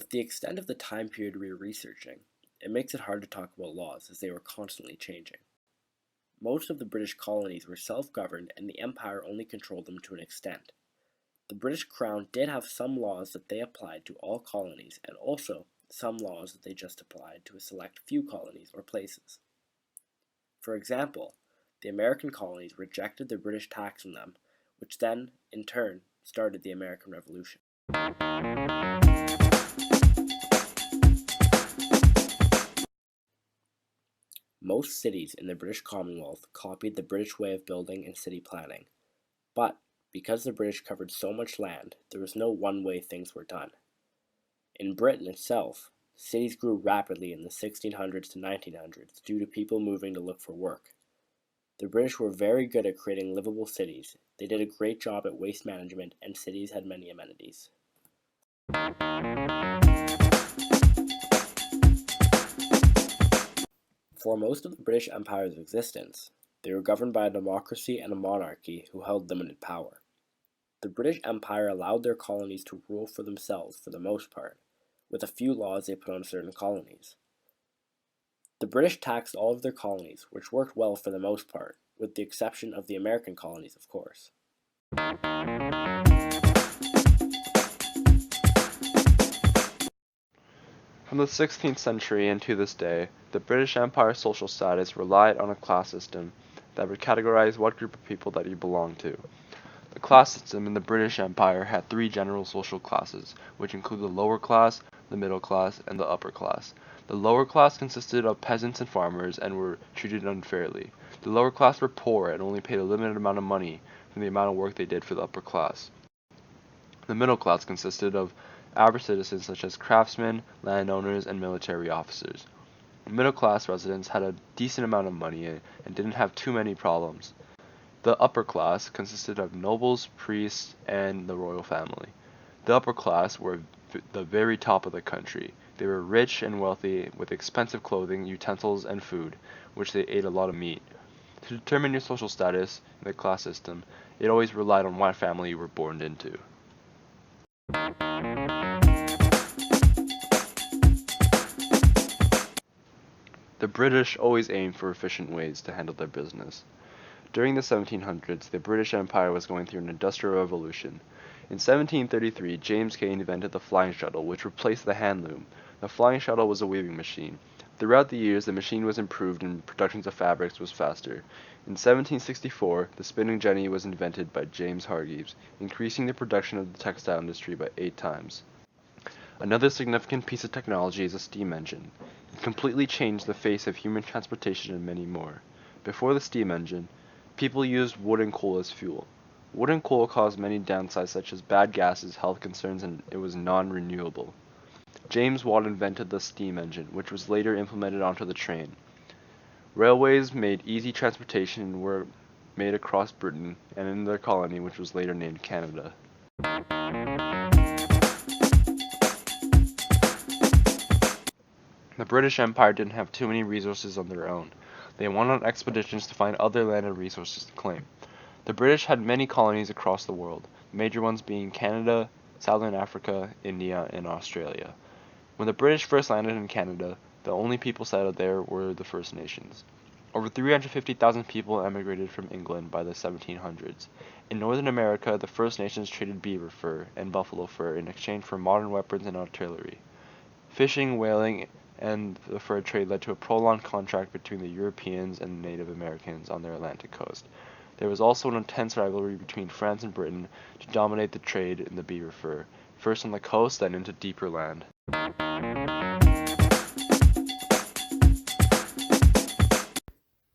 With the extent of the time period we are researching, it makes it hard to talk about laws as they were constantly changing. Most of the British colonies were self-governed and the Empire only controlled them to an extent. The British Crown did have some laws that they applied to all colonies and also some laws that they just applied to a select few colonies or places. For example, the American colonies rejected the British tax on them, which then, in turn, started the American Revolution. Most cities in the British Commonwealth copied the British way of building and city planning, but because the British covered so much land, there was no one way things were done. In Britain itself, cities grew rapidly in the 1600s to 1900s due to people moving to look for work. The British were very good at creating livable cities. They did a great job at waste management, and cities had many amenities. For most of the British Empire's existence, they were governed by a democracy and a monarchy who held limited power. The British Empire allowed their colonies to rule for themselves for the most part, with a few laws they put on certain colonies. The British taxed all of their colonies, which worked well for the most part, with the exception of the American colonies, of course. From the 16th century and to this day, the British Empire's social status relied on a class system that would categorize what group of people that you belong to. The class system in the British Empire had three general social classes, which include the lower class, the middle class, and the upper class. The lower class consisted of peasants and farmers and were treated unfairly. The lower class were poor and only paid a limited amount of money from the amount of work they did for the upper class. The middle class consisted of average citizens such as craftsmen, landowners, and military officers. Middle-class residents had a decent amount of money and didn't have too many problems. The upper class consisted of nobles, priests, and the royal family. The upper class were the very top of the country. They were rich and wealthy with expensive clothing, utensils, and food, which they ate a lot of meat. To determine your social status in the class system, it always relied on what family you were born into. The British always aimed for efficient ways to handle their business. During the 1700s, the British Empire was going through an industrial revolution. In 1733, James Kay invented the flying shuttle, which replaced the hand loom. The flying shuttle was a weaving machine. Throughout the years, the machine was improved and production of fabrics was faster. In 1764, the spinning jenny was invented by James Hargreaves, increasing the production of the textile industry by 8 times. Another significant piece of technology is a steam engine. It completely changed the face of human transportation and many more. Before the steam engine, people used wood and coal as fuel. Wood and coal caused many downsides such as bad gases, health concerns, and it was non-renewable. James Watt invented the steam engine, which was later implemented onto the train. Railways made easy transportation and were made across Britain and in their colony, which was later named Canada. The British Empire didn't have too many resources on their own. They went on expeditions to find other land and resources to claim. The British had many colonies across the world, the major ones being Canada, Southern Africa, India, and Australia. When the British first landed in Canada, the only people settled there were the First Nations. Over 350,000 people emigrated from England by the 1700s. In Northern America, the First Nations traded beaver fur and buffalo fur in exchange for modern weapons and artillery. Fishing, whaling, and the fur trade led to a prolonged conflict between the Europeans and Native Americans on their Atlantic coast. There was also an intense rivalry between France and Britain to dominate the trade in the beaver fur, first on the coast, then into deeper land.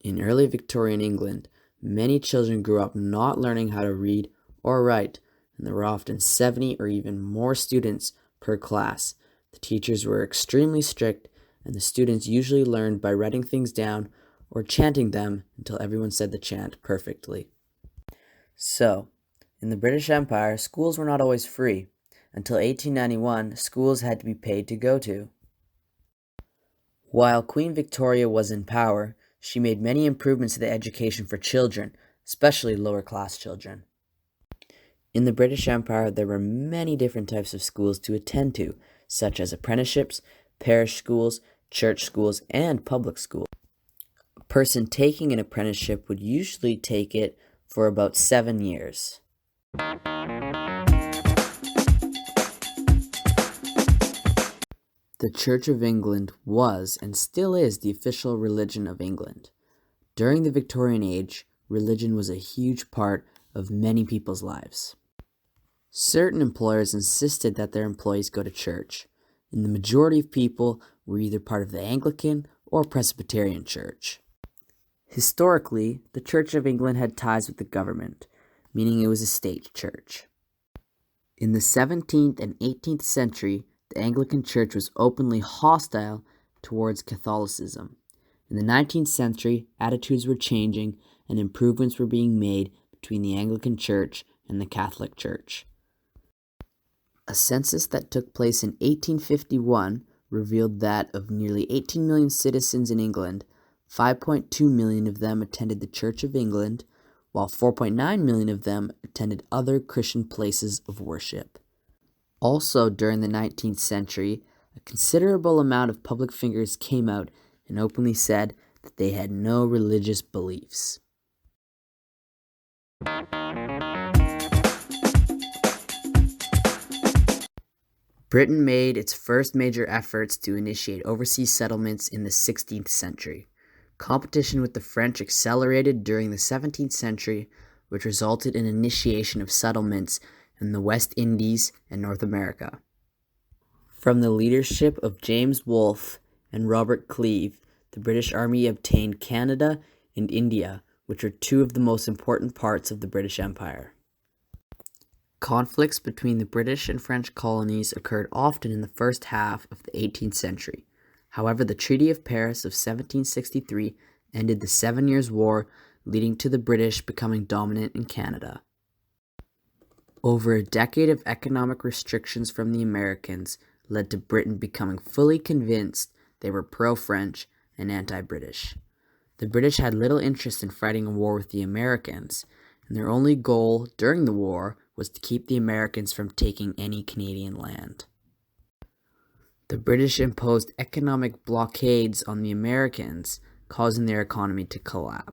In early Victorian England, many children grew up not learning how to read or write, and there were often 70 or even more students per class. The teachers were extremely strict, and the students usually learned by writing things down or chanting them until everyone said the chant perfectly. So, in the British Empire, schools were not always free. Until 1891, schools had to be paid to go to. While Queen Victoria was in power, she made many improvements to the education for children, especially lower-class children. In the British Empire, there were many different types of schools to attend to, such as apprenticeships, parish schools, church schools, and public schools. A person taking an apprenticeship would usually take it for about 7 years. The Church of England was and still is the official religion of England. During the Victorian Age, religion was a huge part of many people's lives. Certain employers insisted that their employees go to church, and the majority of people were either part of the Anglican or Presbyterian Church. Historically, the Church of England had ties with the government, meaning it was a state church. In the 17th and 18th century, the Anglican Church was openly hostile towards Catholicism. In the 19th century, attitudes were changing and improvements were being made between the Anglican Church and the Catholic Church. A census that took place in 1851 revealed that of nearly 18 million citizens in England, 5.2 million of them attended the Church of England, while 4.9 million of them attended other Christian places of worship. Also, during the 19th century, a considerable amount of public figures came out and openly said that they had no religious beliefs. Britain made its first major efforts to initiate overseas settlements in the 16th century. Competition with the French accelerated during the 17th century, which resulted in initiation of settlements in the West Indies and North America. From the leadership of James Wolfe and Robert Clive, the British Army obtained Canada and India, which are two of the most important parts of the British Empire. Conflicts between the British and French colonies occurred often in the first half of the 18th century. However, the Treaty of Paris of 1763 ended the 7 Years' War, leading to the British becoming dominant in Canada. Over a decade of economic restrictions from the Americans led to Britain becoming fully convinced they were pro-French and anti-British. The British had little interest in fighting a war with the Americans, and their only goal during the war was to keep the Americans from taking any Canadian land. The British imposed economic blockades on the Americans, causing their economy to collapse.